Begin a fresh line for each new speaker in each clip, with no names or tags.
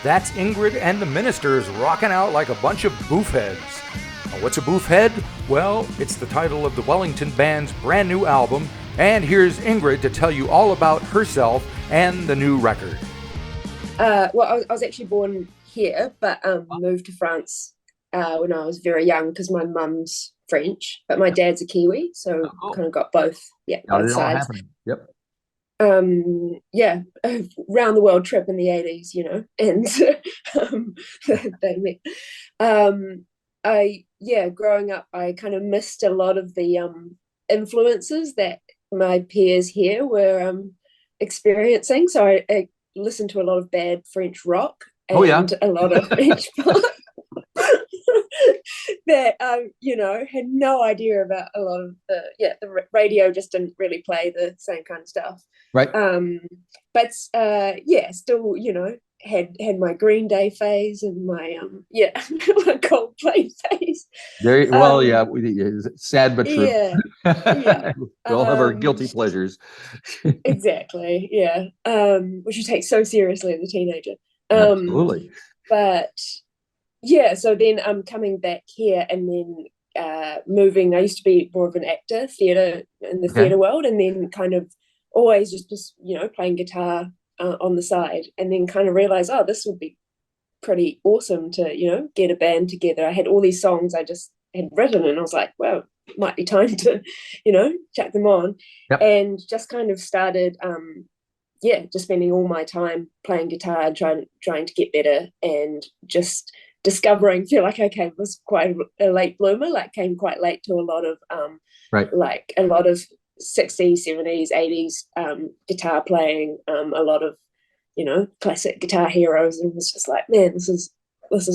That's Ingrid and the Ministers rocking out like a bunch of Boofheads. What's a Boofhead? Well, it's the title of the Wellington band's brand new album, and here's Ingrid to tell you all about herself and the new record.
I was actually born here, but moved to France when I was very young because my mum's French, but my dad's a Kiwi, so kind of got both. Yeah, both sides.
Yep.
Round the world trip in the 80s, and they met. Growing up, I kind of missed a lot of the influences that my peers here were experiencing. So I listened to a lot of bad French rock and a lot of French pop that had no idea about a lot of the radio just didn't really play the same kind of stuff.
Right.
Still, had my Green Day phase and my my Coldplay phase.
Very well, sad but true.
Yeah.
We all have our guilty pleasures.
Exactly. Yeah. Which you take so seriously as a teenager.
Absolutely.
But so then I'm coming back here and then moving. I used to be more of an actor, theatre in the theatre world, and then kind of always just playing guitar on the side, and then kind of realize, this would be pretty awesome to get a band together. I had all these songs I just had written, and I was like, well, it might be time to chuck them on. And just kind of started just spending all my time playing guitar, trying to get better, and just discovering, feel like I was quite a late bloomer, came quite late to a lot of a lot of 60s, 70s, 80s guitar playing, a lot of classic guitar heroes, and was just like, man, this is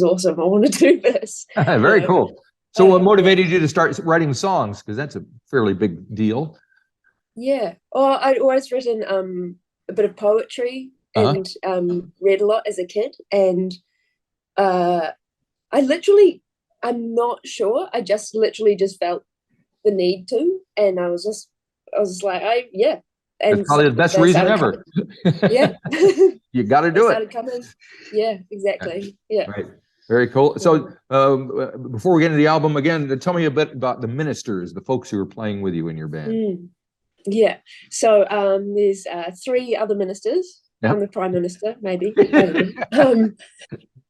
awesome. I want to do this.
Very cool. So what motivated you to start writing songs? Because that's a fairly big deal.
Yeah. I'd always written a bit of poetry and read a lot as a kid, and I'm not sure. I just literally felt the need to, and I was like, and
it's probably the best reason ever.
Yeah.
You got to do it.
Coming. Yeah, exactly. Yeah.
Right. Very cool. So before we get into the album again, tell me a bit about the Ministers, the folks who are playing with you in your band.
Yeah. So there's 3 other ministers.
Yep.
I'm the Prime Minister, maybe. I don't know.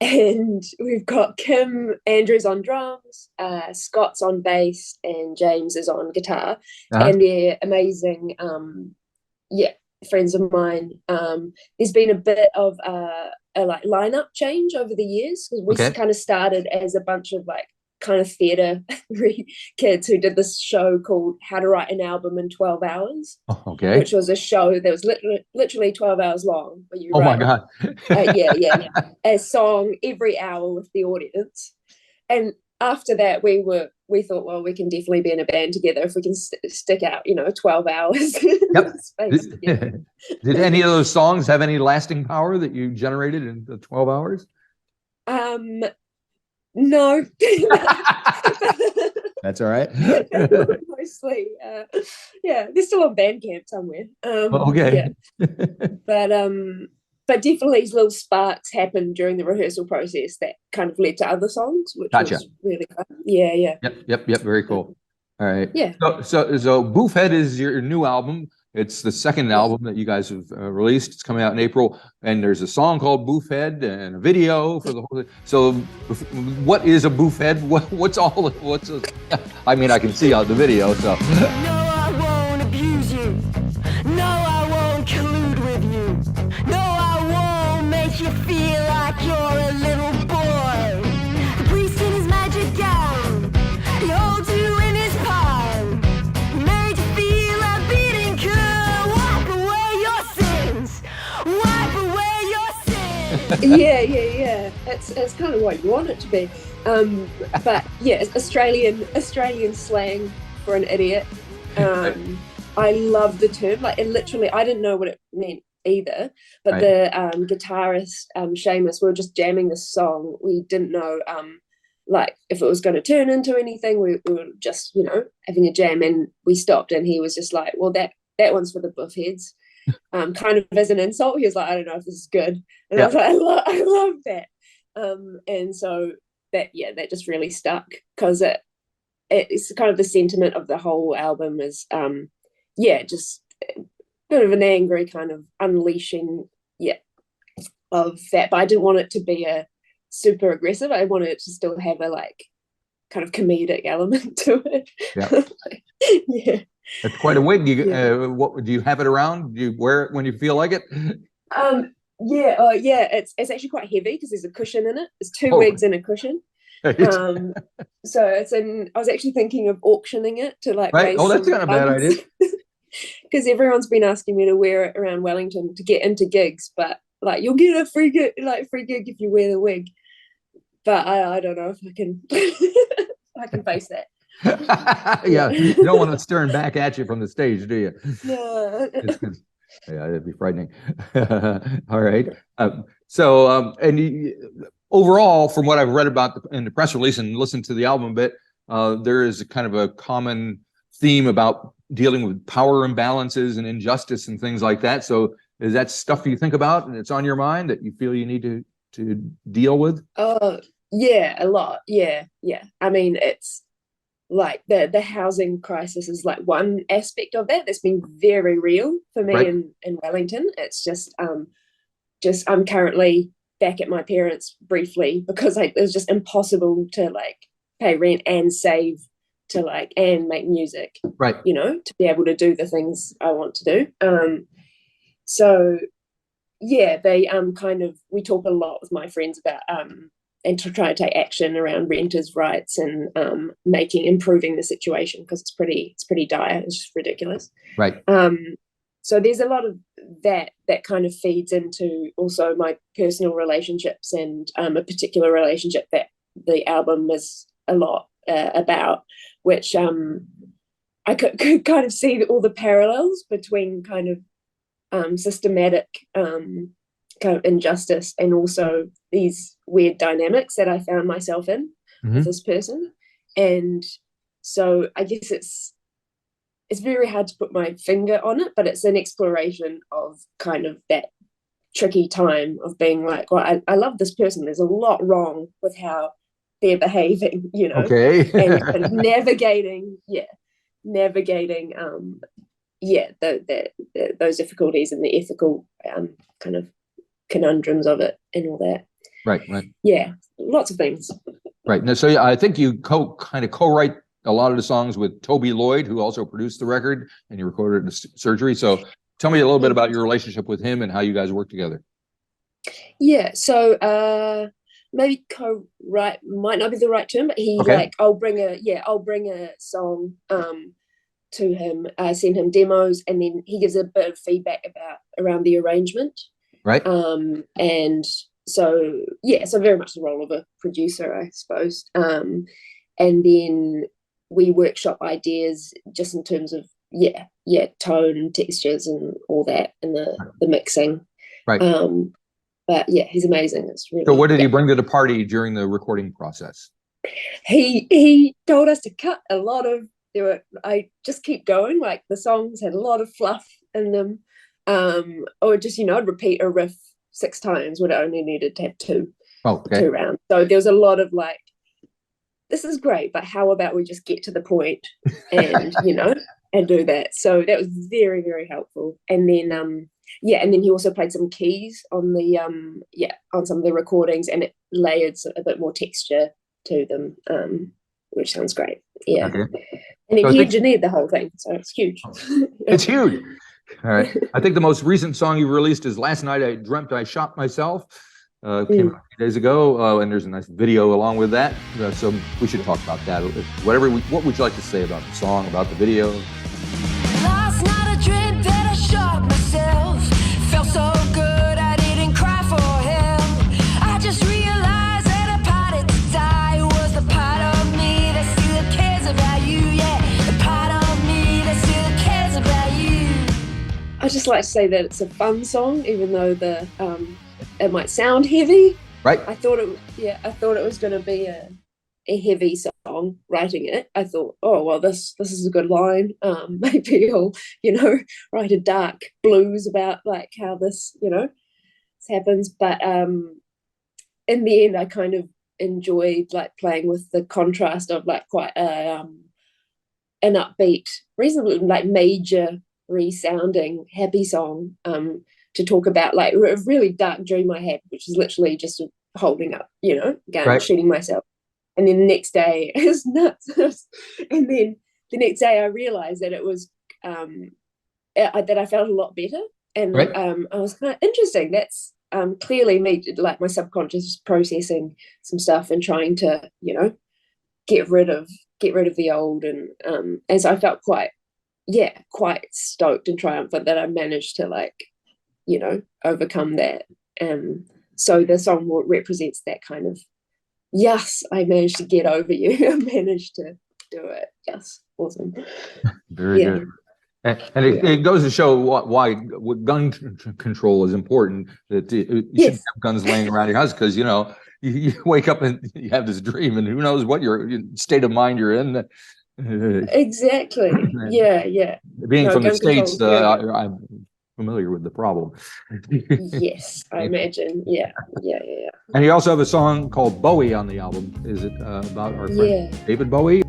And we've got Kim Andrews on drums, Scott's on bass, and James is on guitar. And they're amazing, friends of mine. There's been a bit of a lineup change over the years, because we kind of started as a bunch of kind of theatre kids who did this show called How to Write an Album in 12 Hours, which was a show that was literally 12 hours long, where you write,
my God.
A song every hour with the audience. And after that, we thought, well, we can definitely be in a band together if we can stick out 12 hours.
Did any of those songs have any lasting power that you generated in the 12 hours?
No.
That's all right.
Mostly, they're still on Bandcamp somewhere. But definitely little sparks happened during the rehearsal process that kind of led to other songs, which was really fun. Yeah.
Yep. Very cool. All right.
Yeah.
So Boofhead is your new album. It's the second album that you guys have released. It's coming out in April, and there's a song called Boofhead and a video for the whole thing. So what is a Boofhead? I mean, I can see out the video, so.
No, I won't abuse you. No, I won't collude with you. No, I won't make you feel like you're a little boy. The priest in his magic gown, he holds you in his palm. He made you feel a beating could wipe away your sins. Wipe away your sins.
Yeah. That's kind of what you want it to be. But yeah, Australian slang for an idiot. I love the term. Literally, I didn't know what it meant either. But the guitarist, Seamus, we were just jamming this song. We didn't know if it was going to turn into anything. We were just, having a jam, and we stopped, and he was just like, well, that one's for the Boofheads. kind of as an insult. He was like, I don't know if this is good. And I was like, I love that. And so that just really stuck, because it's kind of the sentiment of the whole album is, just a bit of an angry kind of unleashing, of that. But I didn't want it to be a super aggressive. I wanted it to still have a like kind of comedic element to it. Yeah.
That's quite a wig. What do you have it around? Do you wear it when you feel like it?
It's actually quite heavy because there's a cushion in it. There's two wigs and a cushion. So I was actually thinking of auctioning it to like
raise that's not a bad idea.
Because everyone's been asking me to wear it around Wellington to get into gigs, but like you'll get a free gig if you wear the wig. But I don't know if I can I can face that.
You don't want it staring back at you from the stage, do you?
No.
It'd be frightening. All right. Overall, from what I've read about in the press release and listened to the album a bit, there is a kind of a common theme about dealing with power imbalances and injustice and things like that. So is that stuff you think about and it's on your mind that you feel you need to deal with?
Yeah, a lot. Yeah. I mean, it's like the housing crisis is like one aspect of that that's been very real for me in Wellington. It's just I'm currently back at my parents' briefly because it was just impossible to like pay rent and save to like and make music, to be able to do the things I want to do. They we talk a lot with my friends about and to try to take action around renters' rights and improving the situation, because it's pretty dire. It's just ridiculous.
Right.
So there's a lot of that kind of feeds into also my personal relationships and a particular relationship that the album is a lot about, which I could kind of see all the parallels between kind of systematic kind of injustice and also these weird dynamics that I found myself in with this person. And so I guess it's very hard to put my finger on it, but it's an exploration of kind of that tricky time of being like, well, I love this person. There's a lot wrong with how they're behaving,
Okay.
and navigating those difficulties and the ethical kind of conundrums of it and all that.
Right.
Yeah, lots of things.
Right. Now, so I think you co-write a lot of the songs with Toby Lloyd, who also produced the record, and you recorded it in surgery. So tell me a little bit about your relationship with him and how you guys work together. Yeah.
So maybe co-write might not be the right term, but he I'll bring a song to him, send him demos, and then he gives a bit of feedback around the arrangement.
Right.
And so very much the role of a producer, I suppose. And then we workshop ideas just in terms of tone, textures, and all that, and the mixing.
Right.
But yeah, he's amazing. It's really.
So what did he bring to the party during the recording process?
He told us to cut a lot of. I just keep going. Like the songs had a lot of fluff in them. Or just, I'd repeat a riff 6 times when I only needed to have 2 rounds. So there was a lot of like, this is great, but how about we just get to the point and, and do that. So that was very, very helpful. And then, and then he also played some keys on the, on some of the recordings, and it layered a bit more texture to them, which sounds great. Yeah. Okay. And then he engineered the whole thing, so it's huge.
It's huge. All right. I think the most recent song you released is Last Night I Dreamt I Shot Myself. Came out a few days ago, and there's a nice video along with that. So we should talk about that. What would you like to say about the song, about the video?
Last night I dreamt that I shot myself. Felt so good I didn't cry for him. I just realized that a part to die was the part of me that still cares about you. Yeah, the part of me that still cares about you.
I just like to say that it's a fun song, even though it might sound heavy.
Right.
I thought it was going to be a heavy song, song, writing it, I thought, oh well, this is a good line. Maybe I'll, write a dark blues about like how this, this happens. But in the end, I kind of enjoyed like playing with the contrast of like quite an upbeat, reasonably like major resounding happy song to talk about like a really dark dream I had, which is literally just holding up, gun, shooting myself. And then the next day it's nuts. And then the next day I realized that it was that I felt a lot better. And I was kind of interesting. That's clearly me, like my subconscious processing some stuff and trying to, get rid of the old. And as I felt quite stoked and triumphant that I managed to like, overcome that. So the song represents that kind of, yes, I managed to get over you. I managed to do it. Yes, awesome.
Very good. And it goes to show why gun control is important. That you shouldn't have guns laying around your house because you wake up and you have this dream, and who knows what your state of mind you're in.
Exactly. Yeah.
Being from the States, I'm familiar with the problem.
Yes, I imagine. Yeah.
And you also have a song called Bowie on the album. Is it about our friend David Bowie?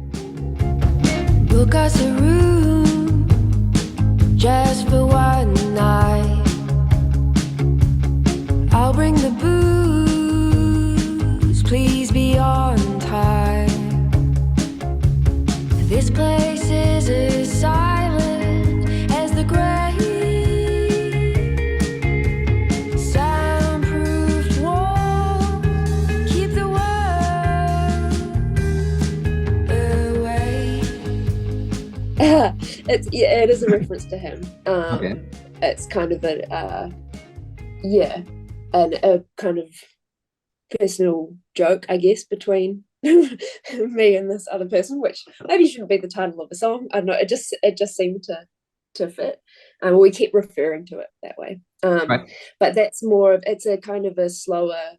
Book us a room just for one night. I'll bring the booze, please be on time. This place is as silent as the grave. Soundproofed walls keep the world away.
It is a reference to him. It's kind of a kind of personal joke, I guess, between me and this other person, which maybe shouldn't be the title of a song. I don't know. It just seemed to fit. We keep referring to it that way. But that's more of, it's a kind of a slower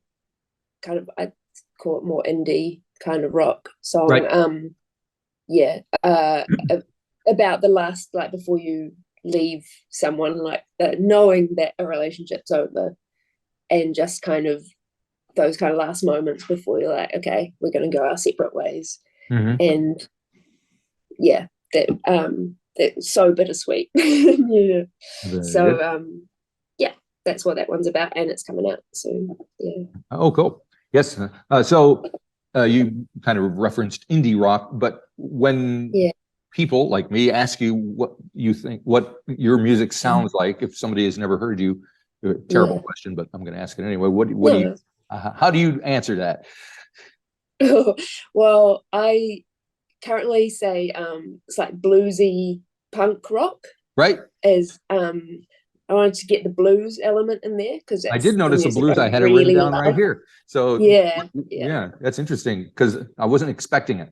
kind of, I call it more indie kind of rock song. About the last, like before you leave someone, like knowing that a relationship's over, and just kind of those kind of last moments before you're like, okay, we're going to go our separate ways. And that's so bittersweet. So that's what that one's about, and it's coming out soon.
Oh, cool. Yes. So you kind of referenced indie rock, but when people like me ask you what you think, what your music sounds like, if somebody has never heard you, terrible question, but I'm going to ask it anyway. What do you? How do you answer that?
Well, I currently say it's like bluesy punk rock.
Right.
As I wanted to get the blues element in there because
I did notice the blues. I had it written down right here. So yeah, that's interesting because I wasn't expecting it.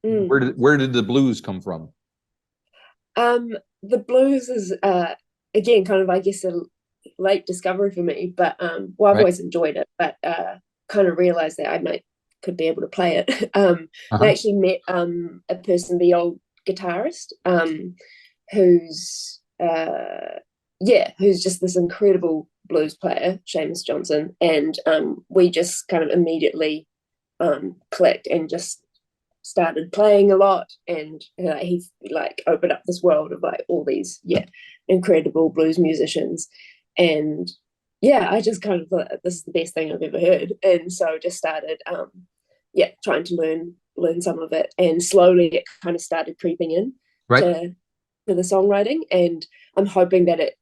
Where did the blues come from?
The blues is again kind of, I guess, a late discovery for me, but I've always enjoyed it, but kind of realized that I could be able to play it. I actually met a person, the old guitarist, who's just this incredible blues player, Seamus Johnson, and we just kind of immediately clicked and just started playing a lot, and he's like opened up this world of like all these incredible blues musicians, and I just kind of thought this is the best thing I've ever heard, and so just started trying to learn some of it, and slowly it kind of started creeping in to the songwriting, and I'm hoping that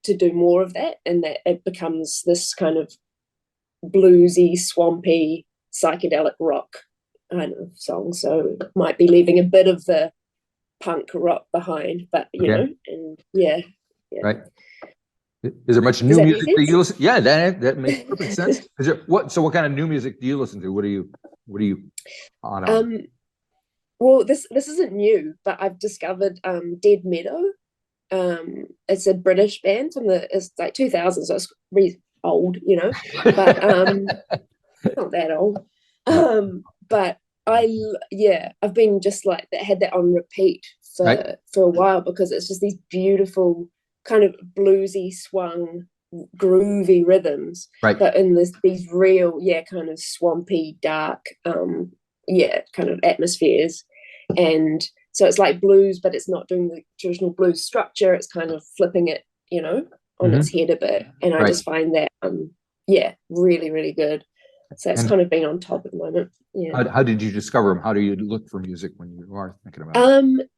to do more of that, and that it becomes this kind of bluesy, swampy, psychedelic rock kind of song. So might be leaving a bit of the punk rock behind, but you know, and right.
Is there much new music that you listen? Yeah, that makes perfect sense. What kind of new music do you listen to? What are you on?
Well, this isn't new, but I've discovered Dead Meadow. It's a British band it's like 2000, so it's really old, but not that old. But I've been just like that, had that on repeat
Right.
for a while, because it's just these beautiful kind of bluesy swung groovy rhythms,
Right.
but in these real kind of swampy dark kind of atmospheres. And so it's like blues, but it's not doing the traditional blues structure, it's kind of flipping it, on its head a bit. And I
Right.
just find that really, really good. So it's
And
kind of been on top at the moment. Yeah.
how did you discover them? How do you look for music when you are thinking about it?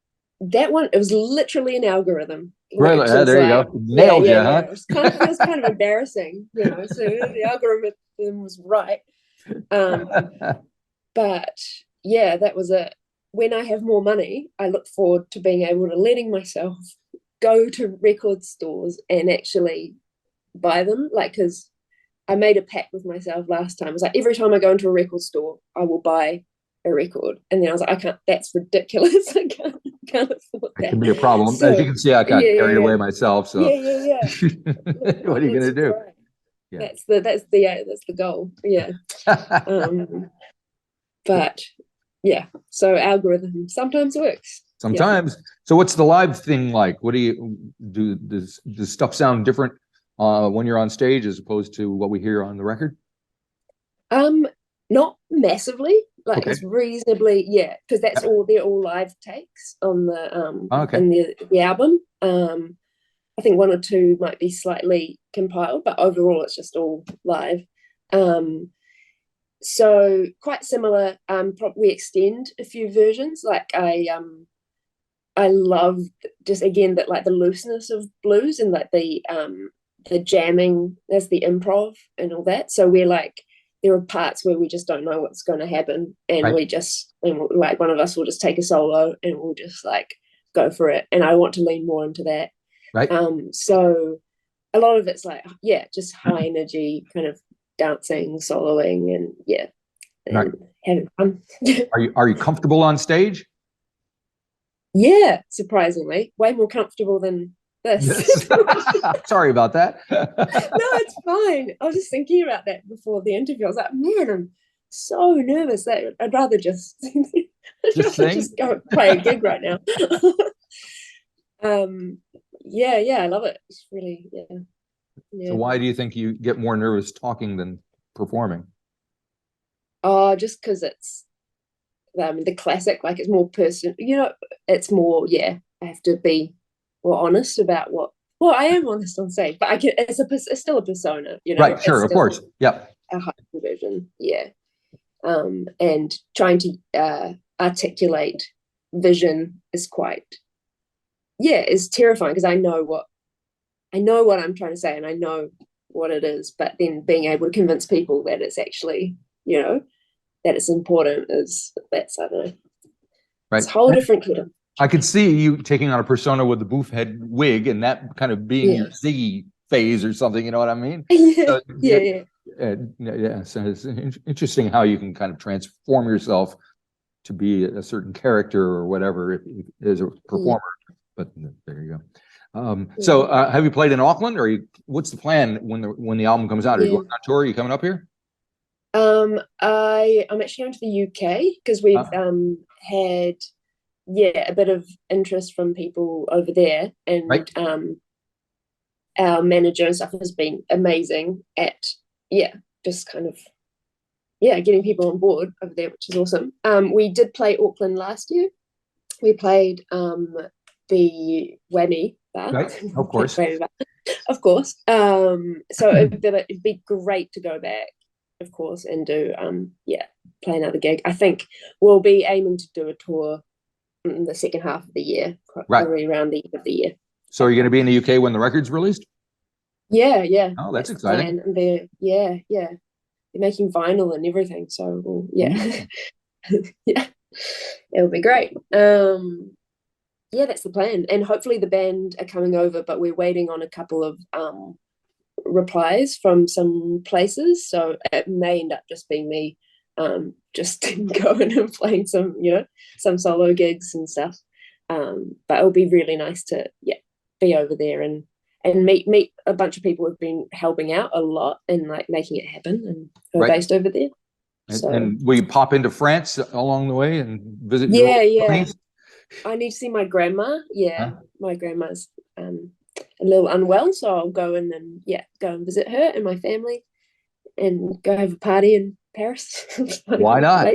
That one, it was literally an algorithm.
Really?
Which is
There you
like,
go. Nailed you, huh?
It was feels kind of embarrassing, So the algorithm was right. But yeah, that was it. When I have more money, I look forward to being able to letting myself go to record stores and actually buy them. Like, because I made a pact with myself last time. It was like, every time I go into a record store, I will buy a record. And then I was like, I can't, that's ridiculous. I can't afford that.
It can be a problem.
So,
as you can see, I got carried away myself. So
yeah.
what are you going to do?
Right. Yeah. That's the goal. Yeah. But yeah, so algorithm sometimes works.
Sometimes. So what's the live thing like? What do you do? Does stuff sound different when you're on stage as opposed to what we hear on the record?
Not massively. Like,
okay.
It's reasonably, because they're all live takes on the in the album. I think one or two might be slightly compiled, but overall it's just all live. So quite similar. We extend a few versions. Like I love just again that, like, the looseness of blues and like the jamming, there's the improv and all that. So we're like, there are parts where we just don't know what's going to happen, and like one of us will just take a solo and we'll just like go for it. And I want to lean more into that.
Right.
So a lot of it's like, just high energy kind of dancing, soloing, and having fun.
Are you comfortable on stage?
Yeah, surprisingly, way more comfortable than this.
Yes. Sorry about that.
No, it's fine. I was just thinking about that before the interview. I was like, man, I'm so nervous that I'd rather just go play a gig right now. I love it. It's really
So why do you think you get more nervous talking than performing?
Just because it's the classic, like, it's more personal, it's more, I have to be more honest about I am honest on stage, but it's still a persona,
Right, sure, of course. Yep.
A high version, and trying to articulate vision is is terrifying, because I know what I'm trying to say, and I know what it is, but then being able to convince people that it's actually, that it's important, that's, I don't know.
Right.
It's a whole different kind of.
I could see you taking on a persona with the Boofhead wig and that kind of being your Ziggy phase or something, you know what I mean?
Yeah.
So it's interesting how you can kind of transform yourself to be a certain character or whatever as a performer. But there you go. So have you played in Auckland, or what's the plan when the album comes out? Are you going on tour? Are you coming up here?
I'm actually going to the UK because we've had a bit of interest from people over there, and our manager and stuff has been amazing at just kind of getting people on board over there, which is awesome. We did play Auckland last year. We played the Whammy bar.
Right, of course.
Of course. So it'd be great to go back, of course, and do play another gig. I think we'll be aiming to do a tour in the second half of the year, probably around the end of the year.
So are you going to be in the UK when the record's released?
Yeah.
Oh, that's exciting.
And they're making vinyl and everything, so it'll be great. That's the plan, and hopefully the band are coming over, but we're waiting on a couple of replies from some places, so it may end up just being me just going and playing some solo gigs and stuff, but it'll be really nice to be over there and meet a bunch of people who've been helping out a lot and like making it happen and who are based over there.
And will you pop into France along the way and visit?
Yeah. I need to see my grandma. Yeah, my grandma's a little unwell, so I'll go in and go and visit her and my family, and go have a party in Paris.
Why not?